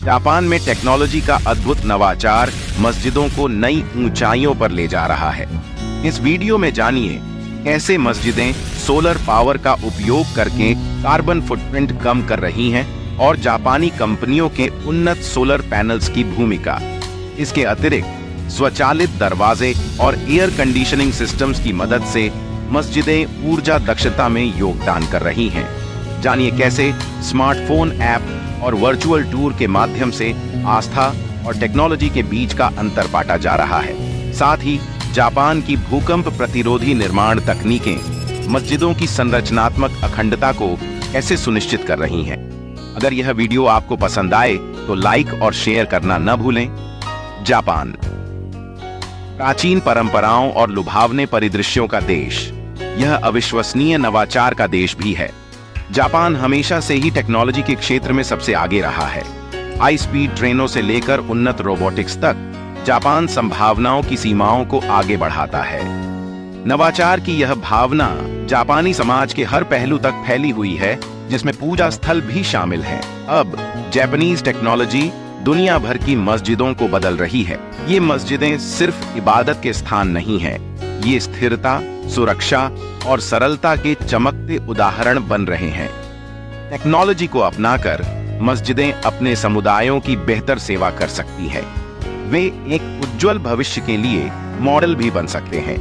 Japan में technology का अद्भुत नवाचार मस्जिदों को नई ऊंचाइयों पर ले जा रहा है। इस वीडियो में जानिए कैसे मस्जिदें सोलर पावर का उपयोग करके कार्बन फुटप्रिंट कम कर रही हैं और जापानी कंपनियों के उन्नत सोलर पैनल्स की भूमिका। इसके अतिरिक्त स्वचालित दरवाजे और एयर कंडीशनिंग सिस्टम्स की मदद से मस्जिदें ऊर्जा दक्षता में योगदान कर रही हैं। जानिए कैसे स्मार्टफोन ऐप और वर्चुअल टूर के माध्यम से आस्था और टेक्नोलॉजी के बीच का अंतर बांटा जा रहा है। साथ ही जापान की भूकंप प्रतिरोधी निर्माण तकनीकें मस्जिदों की संरचनात्मक अखंडता को कैसे सुनिश्चित कर रही हैं। अगर यह वीडियो आपको पसंद आए तो लाइक और शेयर करना न भूलें। जापान प्राचीन परंपराओं और लुभावने परिदृश्यों का देश, यह अविश्वसनीय नवाचार का देश भी है। जापान हमेशा से ही टेक्नोलॉजी के क्षेत्र में सबसे आगे रहा है। हाई स्पीड ट्रेनों से लेकर उन्नत रोबोटिक्स तक जापान संभावनाओं की सीमाओं को आगे बढ़ाता है। नवाचार की यह भावना जापानी समाज के हर पहलू तक फैली हुई है, जिसमें पूजा स्थल भी शामिल हैं। अब जापानीज टेक्नोलॉजी दुनिया भर की मस्जिदों को बदल रही है। ये मस्जिदें सिर्फ इबादत के स्थान नहीं हैं, ये स्थिरता, सुरक्षा और सरलता के चमकते उदाहरण बन रहे हैं। टेक्नोलॉजी को अपनाकर मस्जिदें अपने समुदायों की बेहतर सेवा कर सकती है। वे एक उज्जवल भविष्य के लिए मॉडल भी बन सकते हैं।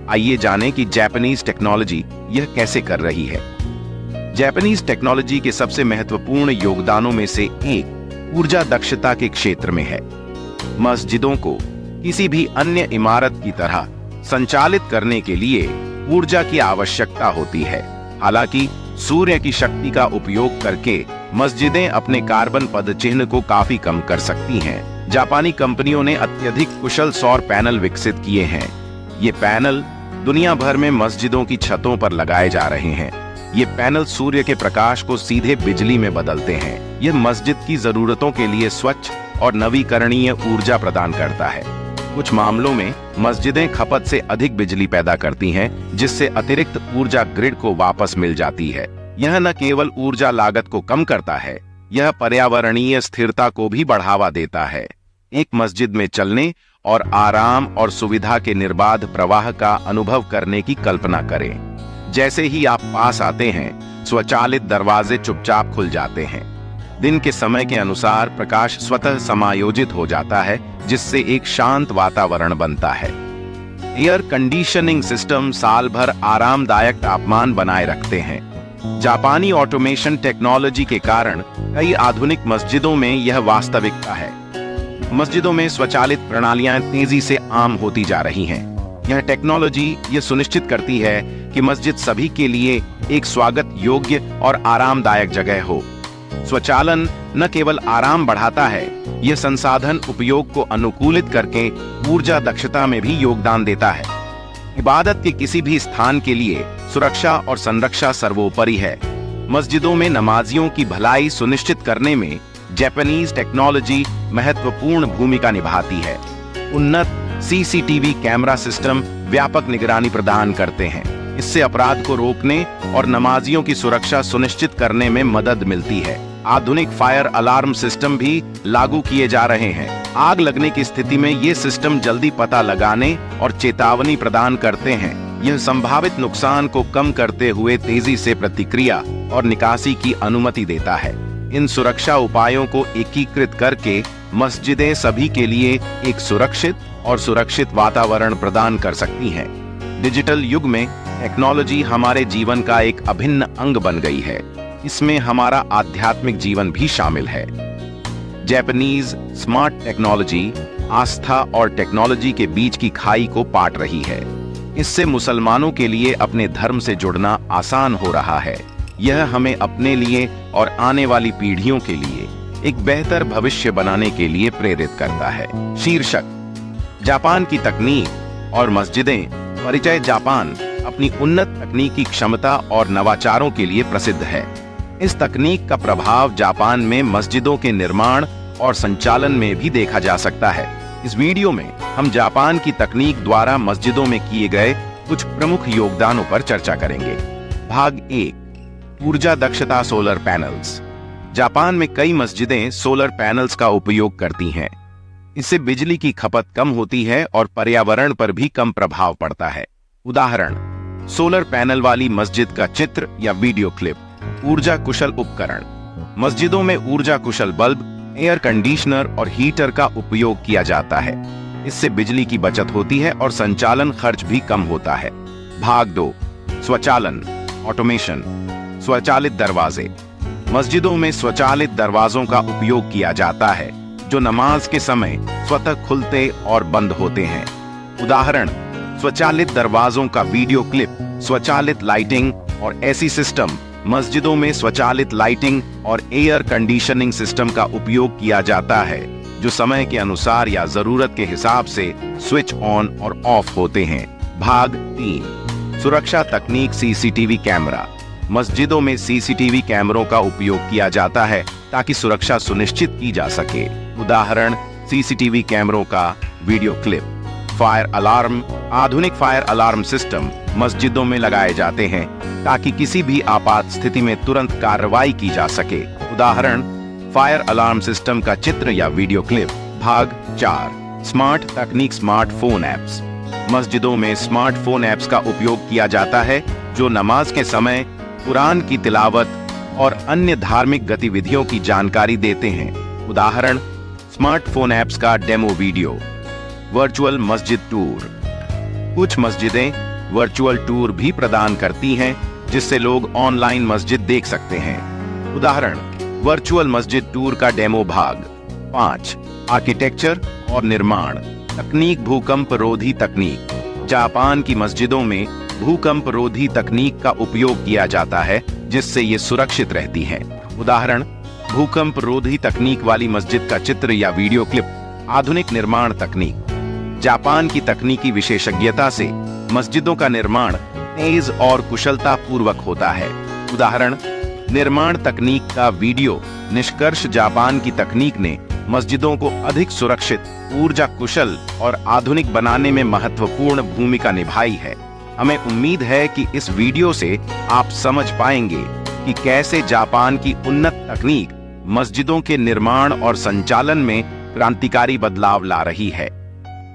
आइए जानें कि जापानीज टेक्नोलॉजी यह कैसे कर रही है। जापानीज टेक्नोलॉजी के सबसे महत्वपूर्ण योगदानों में से एक ऊर्जा दक्षता के क्षेत्र में है। मस्जिदों को किसी भी अन्य इमारत की तरह संचालित करने के लिए ऊर्जा की आवश्यकता होती है। हालांकि सूर्य की शक्ति का उपयोग करके मस्जिदें अपने कार्बन पदचिह्न को काफी कम कर सकती हैं। जापानी कंपनियों ने अत्यधिक कुशल सौर पैनल विकसित किए हैं। ये पैनल दुनिया भर में मस्जिदों की छतों पर लगाए जा रहे हैं। ये पैनल सूर्य के प्रकाश को सीधे बिजली में बदलते हैं। यह मस्जिद की जरूरतों के लिए स्वच्छ और नवीकरणीय ऊर्जा प्रदान करता है। कुछ मामलों में मस्जिदें खपत से अधिक बिजली पैदा करती हैं, जिससे अतिरिक्त ऊर्जा ग्रिड को वापस मिल जाती है। यह न केवल ऊर्जा लागत को कम करता है, यह पर्यावरणीय स्थिरता को भी बढ़ावा देता है। एक मस्जिद में चलने और आराम और सुविधा के निर्बाध प्रवाह का अनुभव करने की कल्पना करें। जैसे ही आप पास आते हैं, स्वचालित दरवाजे चुपचाप खुल जाते हैं। दिन के समय के अनुसार प्रकाश स्वतः समायोजित हो जाता है, जिससे एक शांत वातावरण बनता है। एयर कंडीशनिंग सिस्टम साल भर आरामदायक तापमान बनाए रखते हैं। जापानी ऑटोमेशन टेक्नोलॉजी के कारण कई आधुनिक मस्जिदों में यह वास्तविकता है। मस्जिदों में स्वचालित प्रणालियां तेजी से आम होती जा रही हैं। यह टेक्नोलॉजी यह सुनिश्चित करती है कि मस्जिद सभी के लिए एक स्वागत योग्य और आरामदायक जगह हो। स्वचालन न केवल आराम बढ़ाता है, यह संसाधन उपयोग को अनुकूलित करके ऊर्जा दक्षता में भी योगदान देता है। इबादत के किसी भी स्थान के लिए सुरक्षा और संरक्षा सर्वोपरि है। मस्जिदों में नमाजियों की भलाई सुनिश्चित करने में जापानीज टेक्नोलॉजी महत्वपूर्ण भूमिका निभाती है। उन्नत सीसीटीवी कैमरा सिस्टम व्यापक निगरानी प्रदान करते हैं। इससे अपराध को रोकने और नमाजियों की सुरक्षा सुनिश्चित करने में मदद मिलती है। आधुनिक फायर अलार्म सिस्टम भी लागू किए जा रहे हैं। आग लगने की स्थिति में ये सिस्टम जल्दी पता लगाने और चेतावनी प्रदान करते हैं। यह संभावित नुकसान को कम करते हुए तेजी से प्रतिक्रिया और निकासी की अनुमति देता है। इन सुरक्षा उपायों को एकीकृत करके मस्जिदें सभी के लिए एक सुरक्षित वातावरण प्रदान कर सकती हैं। डिजिटल युग में टेक्नोलॉजी हमारे जीवन का एक अभिन्न अंग बन गई है। इसमें हमारा आध्यात्मिक जीवन भी शामिल है। जापानीज स्मार्ट टेक्नोलॉजी आस्था और टेक्नोलॉजी के बीच की खाई को पाट रही है। इससे मुसलमानों के लिए अपने धर्म से जुड़ना आसान हो रहा है। यह हमें अपने लिए और आने वाली पीढ़ियों के लिए एक बेहतर भविष्य बनाने के लिए प्रेरित करता है। शीर्षक: जापान की तकनीक और मस्जिदें। परिचय: जापान अपनी उन्नत तकनीकी क्षमता और नवाचारों के लिए प्रसिद्ध है। इस तकनीक का प्रभाव जापान में मस्जिदों के निर्माण और संचालन में भी देखा जा सकता है। इस वीडियो में हम जापान की तकनीक द्वारा मस्जिदों में किए गए कुछ प्रमुख योगदानों पर चर्चा करेंगे। भाग 1: ऊर्जा दक्षता सोलर पैनल्स। जापान में कई मस्जिदें सोलर पैनल्स का उपयोग करती हैं। इससे बिजली की खपत कम होती है और पर्यावरण पर भी कम प्रभाव पड़ता है। उदाहरण, सोलर पैनल वाली मस्जिद का चित्र या वीडियो क्लिप। ऊर्जा कुशल उपकरण। मस्जिदों में ऊर्जा कुशल बल्ब, एयर कंडीशनर और हीटर का उपयोग किया जाता है। इससे बिजली की बचत होती है और संचालन खर्च भी कम होता है। भाग 2, स्वचालन, ऑटोमेशन। स्वचालित दरवाजे। मस्जिदों में स्वचालित दरवाजों का उपयोग किया जाता है जो नमाज के समय स्वतः खुलते और बंद होते हैं। उदाहरण, स्वचालित दरवाजों का वीडियो क्लिप। स्वचालित लाइटिंग और एसी सिस्टम। मस्जिदों में स्वचालित लाइटिंग और एयर कंडीशनिंग सिस्टम का उपयोग किया जाता है जो समय के अनुसार या जरूरत के हिसाब से स्विच ऑन और ऑफ होते हैं। भाग 3, सुरक्षा तकनीक, सीसीटीवी कैमरा। मस्जिदों में सीसीटीवी कैमरों का उपयोग किया जाता है ताकि सुरक्षा सुनिश्चित की जा सके। उदाहरण, सीसीटीवी कैमरों का वीडियो क्लिप। Fire alarm. आधुनिक फायर अलार्म सिस्टम मस्जिदों में लगाए जाते हैं ताकि किसी भी आपात स्थिति में तुरंत कार्रवाई की जा सके। उदाहरण, फायर अलार्म सिस्टम का चित्र या वीडियो क्लिप। भाग 4, स्मार्ट तकनीक, स्मार्टफोन ऐप्स। मस्जिदों में स्मार्टफोन ऐप्स का उपयोग किया जाता है जो नमाज के समय कुरान की तिलावत और अन्य धार्मिक गतिविधियों की जानकारी देते हैं। उदाहरण, स्मार्टफोन ऐप्स का डेमो वीडियो। वर्चुअल मस्जिद टूर। कुछ मस्जिदें वर्चुअल टूर भी प्रदान करती हैं जिससे लोग ऑनलाइन मस्जिद देख सकते हैं। उदाहरण, वर्चुअल मस्जिद टूर का डेमो। भाग 5, आर्किटेक्चर और निर्माण तकनीक, भूकंप रोधी तकनीक। जापान की मस्जिदों में भूकंप रोधी तकनीक का उपयोग किया जाता है जिससे ये सुरक्षित रहती है। उदाहरण, भूकंप रोधी तकनीक वाली मस्जिद का चित्र या वीडियो क्लिप। आधुनिक निर्माण तकनीक। जापान की तकनीकी विशेषज्ञता से मस्जिदों का निर्माण तेज और कुशलता पूर्वक होता है। उदाहरण, निर्माण तकनीक का वीडियो निष्कर्ष। जापान की तकनीक ने मस्जिदों को अधिक सुरक्षित, ऊर्जा कुशल और आधुनिक बनाने में महत्वपूर्ण भूमिका निभाई है। हमें उम्मीद है कि इस वीडियो से आप समझ पाएंगे कि कैसे जापान की उन्नत तकनीक मस्जिदों के निर्माण और संचालन में क्रांतिकारी बदलाव ला रही है।